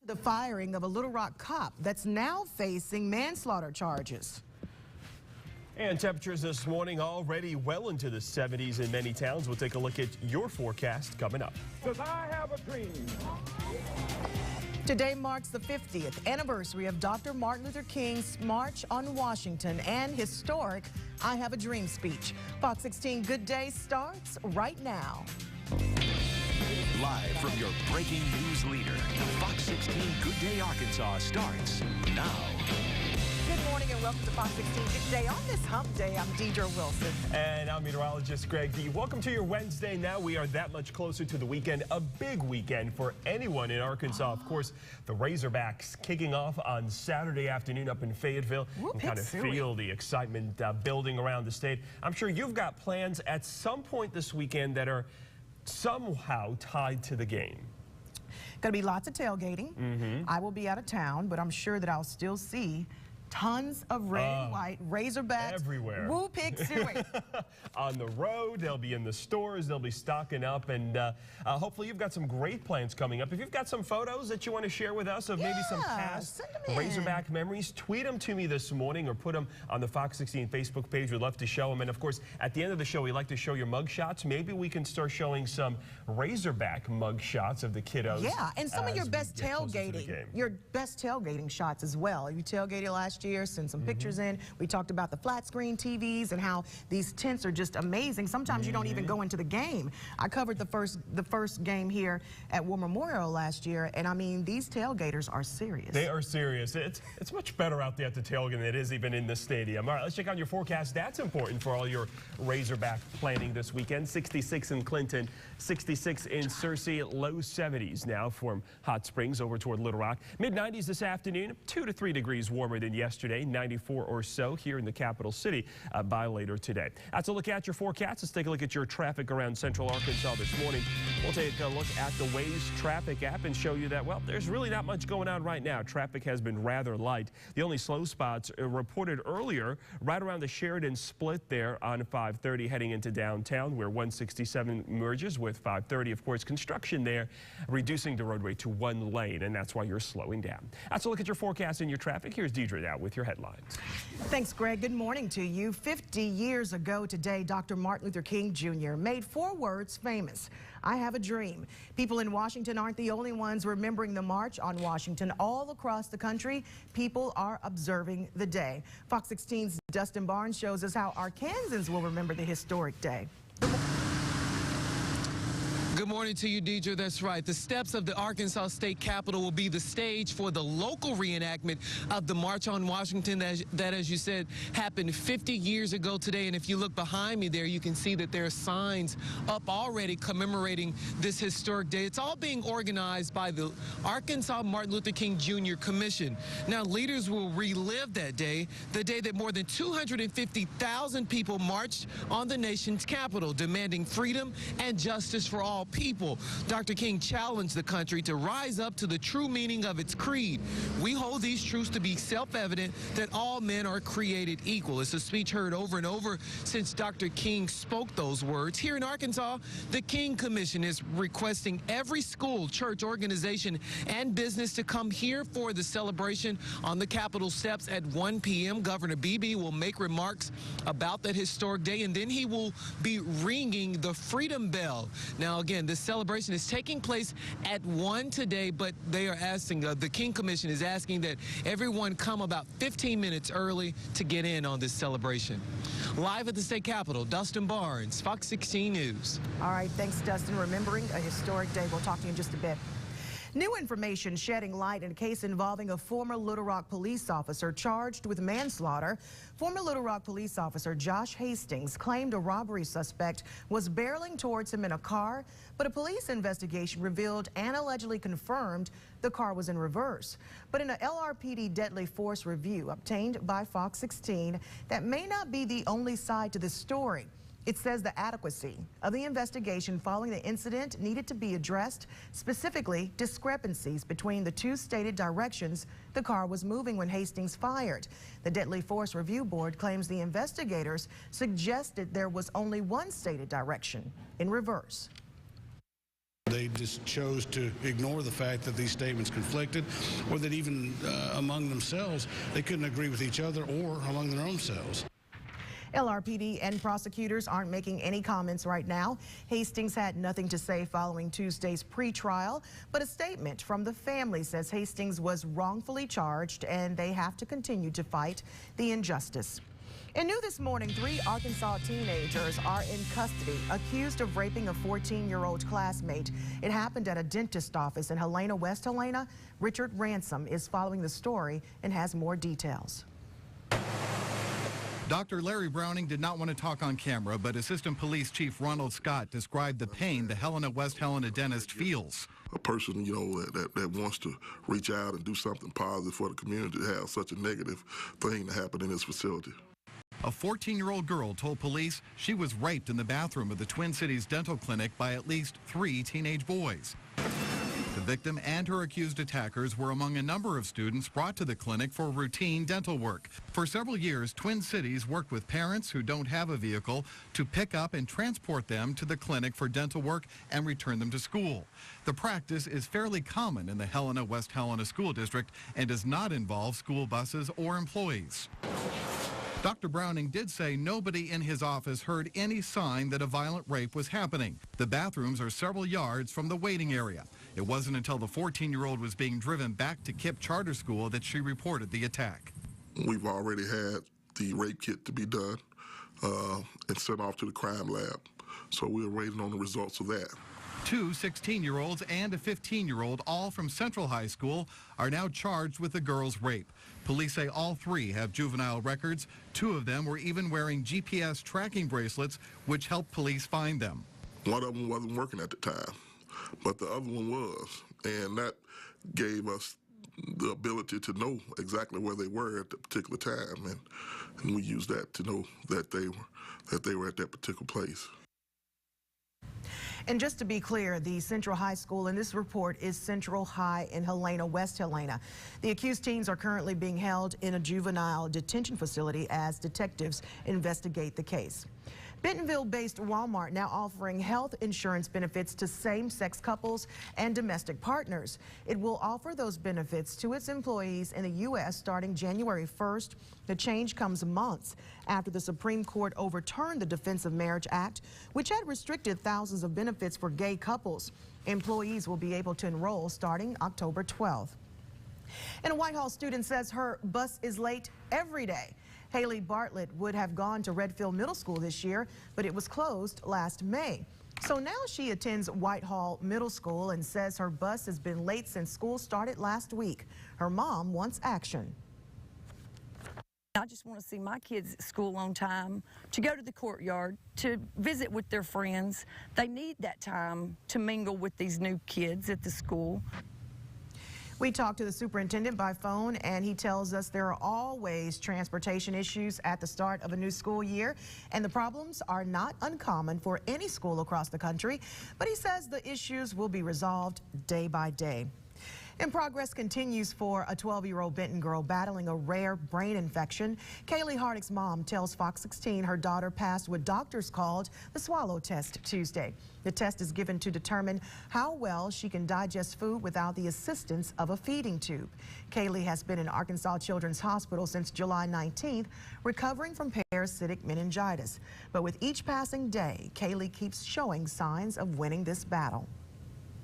The firing of a Little Rock cop that's now facing manslaughter charges. And temperatures this morning already well into the 70s in many towns. We'll take a look at your forecast coming up. Because I have a dream. Today marks the 50th anniversary of Dr. Martin Luther King's March on Washington and historic I Have a Dream speech. Fox 16 Good Day starts right now. Live from your breaking news leader, the Fox 16 Good Day Arkansas starts now. Good morning and welcome to Fox 16 Good Day. On this hump day, I'm Deidre Wilson. And I'm meteorologist Greg D. Welcome to your Wednesday. Now we are that much closer to the weekend, a big weekend for anyone in Arkansas. Of course, the Razorbacks kicking off on Saturday afternoon up in Fayetteville. You can kind of feel the excitement building around the state. I'm sure you've got plans at some point this weekend that are somehow tied to the game. Going to be lots of tailgating. I will be out of town, but I'm sure that I'll still see tons of red and white Razorbacks everywhere. Woo Pig suing. On the road, they'll be in the stores, they'll be stocking up, and hopefully you've got some great plans coming up. If you've got some photos that you want to share with us of maybe some past Razorback memories, tweet them to me this morning or put them on the Fox 16 Facebook page. We'd love to show them. And of course, at the end of the show, we like to show your mug shots. Maybe we can start showing some Razorback mug shots of the kiddos. Yeah, and some of your best tailgating shots as well. You tailgated last year, send some pictures in. We talked about the flat screen TVs and how these tents are just amazing. Sometimes you don't even go into the game. I covered the first game here at War Memorial last year, and I mean, these tailgaters are serious. They are serious. It's much better out there at the tailgate than it is even in the stadium. All right, let's check out your forecast. That's important for all your Razorback planning this weekend. 66 in Clinton, 66 in Searcy, low 70s now from Hot Springs over toward Little Rock. Mid-90s this afternoon, 2 to 3 degrees warmer than yesterday, 94 or so here in the capital city by later today. That's a look at your forecast. Let's take a look at your traffic around central Arkansas this morning. We'll take a look at the Waze traffic app and show you that, well, there's really not much going on right now. Traffic has been rather light. The only slow spots reported earlier right around the Sheridan split there on 530 heading into downtown where 167 merges with 530. Of course, construction there reducing the roadway to 1 lane, and that's why you're slowing down. That's a look at your forecast and your traffic. Here's Deidre now with your headlines. Thanks, Greg. Good morning to you. 50 years ago today, Dr. Martin Luther King Jr. made 4 words famous. I have a dream. People in Washington aren't the only ones remembering the March on Washington. All across the country, people are observing the day. Fox 16's Dustin Barnes shows us how Arkansans will remember the historic day. Good morning to you, Deidre. That's right. The steps of the Arkansas State Capitol will be the stage for the local reenactment of the March on Washington that, as you said, happened 50 years ago today. And if you look behind me there, you can see that there are signs up already commemorating this historic day. It's all being organized by the Arkansas Martin Luther King Jr. Commission. Now, leaders will relive that day, the day that more than 250,000 people marched on the nation's capital, demanding freedom and justice for all people. Dr. King challenged the country to rise up to the true meaning of its creed. We hold these truths to be self-evident that all men are created equal. It's a speech heard over and over since Dr. King spoke those words. Here in Arkansas, the King Commission is requesting every school, church, organization, and business to come here for the celebration on the Capitol steps at 1 p.m. Governor Beebe will make remarks about that historic day, and then he will be ringing the freedom bell. Now, again, this celebration is taking place at 1 today, but they are asking, the King Commission is asking that everyone come about 15 minutes early to get in on this celebration. Live at the state capitol, Dustin Barnes, Fox 16 News. All right, thanks, Dustin. Remembering a historic day. We'll talk to you in just a bit. New information shedding light in a case involving a former Little Rock police officer charged with manslaughter. Former Little Rock police officer Josh Hastings claimed a robbery suspect was barreling towards him in a car, but a police investigation revealed and allegedly confirmed the car was in reverse. But in an LRPD deadly force review obtained by Fox 16, that may not be the only side to this story. It says the adequacy of the investigation following the incident needed to be addressed, specifically discrepancies between the 2 stated directions the car was moving when Hastings fired. The Deadly Force Review Board claims the investigators suggested there was only one stated direction, in reverse. They just chose to ignore the fact that these statements conflicted, or that even among themselves they couldn't agree with each other or among their own selves. LRPD and prosecutors aren't making any comments right now. Hastings had nothing to say following Tuesday's pretrial, but a statement from the family says Hastings was wrongfully charged and they have to continue to fight the injustice. And new this morning, 3 Arkansas teenagers are in custody, accused of raping a 14-year-old classmate. It happened at a dentist office in Helena, West Helena. Richard Ransom is following the story and has more details. Dr. Larry Browning did not want to talk on camera, but Assistant Police Chief Ronald Scott described the pain the Helena West Helena dentist feels. A person, that wants to reach out and do something positive for the community to have such a negative thing to happen in this facility. A 14-year-old girl told police she was raped in the bathroom of the Twin Cities Dental Clinic by at least 3 teenage boys. The victim and her accused attackers were among a number of students brought to the clinic for routine dental work. For several years, Twin Cities worked with parents who don't have a vehicle to pick up and transport them to the clinic for dental work and return them to school. The practice is fairly common in the Helena West Helena School District and does not involve school buses or employees. Dr. Browning did say nobody in his office heard any sign that a violent rape was happening. The bathrooms are several yards from the waiting area. It wasn't until the 14-year-old was being driven back to KIPP Charter School that she reported the attack. We've already had the rape kit to be done and sent off to the crime lab. So we're waiting on the results of that. 2 16-year-olds and a 15-year-old, all from Central High School, are now charged with the girl's rape. Police say all 3 have juvenile records. 2 of them were even wearing GPS tracking bracelets, which helped police find them. One of them wasn't working at the time, but the other one was, and that gave us the ability to know exactly where they were at the particular time, and we used that to know that they were at that particular place. And just to be clear, the Central High School in this report is Central High in Helena, West Helena. The accused teens are currently being held in a juvenile detention facility as detectives investigate the case. Bentonville-based Walmart now offering health insurance benefits to same-sex couples and domestic partners. It will offer those benefits to its employees in the U.S. starting January 1st. The change comes months after the Supreme Court overturned the Defense of Marriage Act, which had restricted thousands of benefits for gay couples. Employees will be able to enroll starting October 12th. And a Whitehall student says her bus is late every day. Haley Bartlett would have gone to Redfield Middle School this year, but it was closed last May. So now she attends Whitehall Middle School and says her bus has been late since school started last week. Her mom wants action. I just want to see my kids at school on time, to go to the courtyard, to visit with their friends. They need that time to mingle with these new kids at the school. We talked to the superintendent by phone, and he tells us there are always transportation issues at the start of a new school year, and the problems are not uncommon for any school across the country, but he says the issues will be resolved day by day. And progress continues for a 12-year-old Benton girl battling a rare brain infection. Kaylee Hardick's mom tells Fox 16 her daughter passed what doctors called the swallow test Tuesday. The test is given to determine how well she can digest food without the assistance of a feeding tube. Kaylee has been in Arkansas Children's Hospital since July 19th, recovering from parasitic meningitis. But with each passing day, Kaylee keeps showing signs of winning this battle.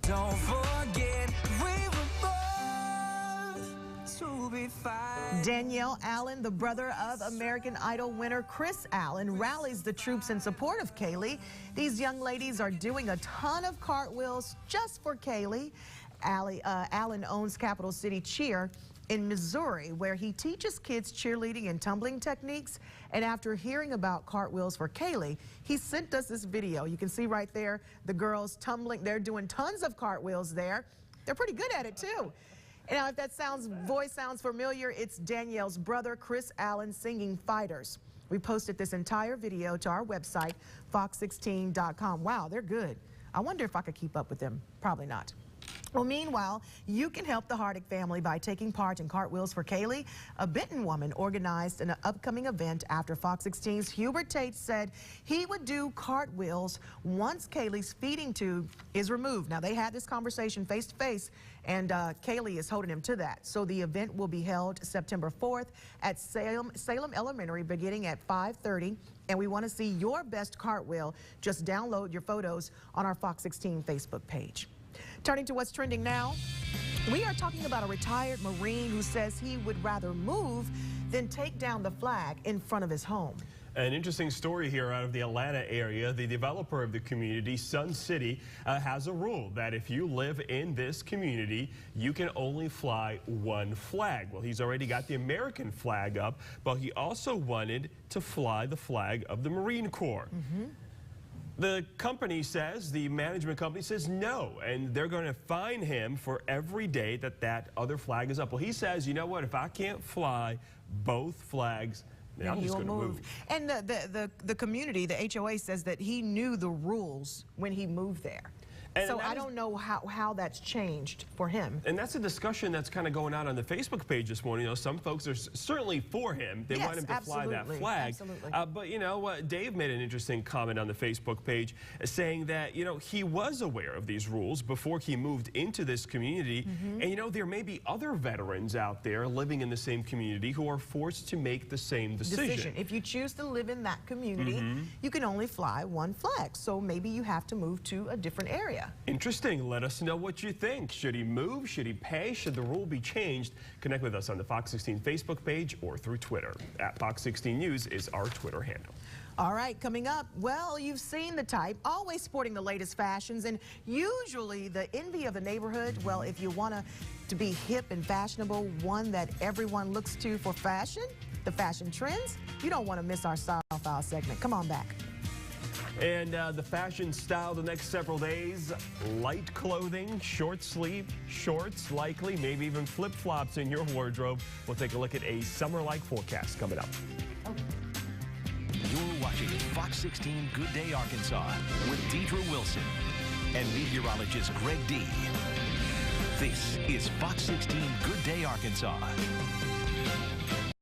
Don't forget we were born to be fine. Danielle Allen, the brother of American Idol winner Chris Allen, rallies the troops in support of Kaylee. These young ladies are doing a ton of cartwheels just for Kaylee. Allen owns Capital City Cheer in Missouri, where he teaches kids cheerleading and tumbling techniques. And after hearing about cartwheels for Kaylee, he sent us this video. You can see right there the girls tumbling. They're doing tons of cartwheels there. They're pretty good at it too. And now if that voice sounds familiar, it's Danielle's brother Chris Allen singing Fighters. We posted this entire video to our website, fox16.com. Wow, they're good. I wonder if I could keep up with them. Probably not. Well, meanwhile, you can help the Hardick family by taking part in Cartwheels for Kaylee. A Benton woman organized an upcoming event after Fox 16's Hubert Tate said he would do cartwheels once Kaylee's feeding tube is removed. Now, they had this conversation face to face, and Kaylee is holding him to that. So the event will be held September 4th at Salem Elementary beginning at 5:30. And we want to see your best cartwheel. Just download your photos on our Fox 16 Facebook page. Turning to what's trending now, we are talking about a retired Marine who says he would rather move than take down the flag in front of his home. An interesting story here out of the Atlanta area. The developer of the community, Sun City, has a rule that if you live in this community, you can only fly one flag. Well, he's already got the American flag up, but he also wanted to fly the flag of the Marine Corps. The company says, the management company says no, and they're going to fine him for every day that other flag is up. Well, he says, you know what, if I can't fly both flags, then I'm just going to move. And the community, the HOA, says that he knew the rules when he moved there. So I don't know how that's changed for him. And that's a discussion that's kind of going on the Facebook page this morning. You know, some folks are certainly for him. They want him to fly that flag. Absolutely. But, you know, Dave made an interesting comment on the Facebook page saying that, you know, he was aware of these rules before he moved into this community. And, you know, there may be other veterans out there living in the same community who are forced to make the same decision. If you choose to live in that community, you can only fly one flag. So maybe you have to move to a different area. Interesting. Let us know what you think. Should he move? Should he pay? Should the rule be changed? Connect with us on the Fox 16 Facebook page or through Twitter. At Fox 16 News is our Twitter handle. All right, coming up, well, you've seen the type, always sporting the latest fashions and usually the envy of the neighborhood. Well, if you want to be hip and fashionable, one that everyone looks to for fashion, the fashion trends, you don't want to miss our Style File segment. Come on back. And the fashion style the next several days, light clothing, short sleeve, shorts, likely, maybe even flip-flops in your wardrobe. We'll take a look at a summer-like forecast coming up. You're watching Fox 16 Good Day Arkansas with Deidre Wilson and meteorologist Greg D. This is Fox 16 Good Day Arkansas.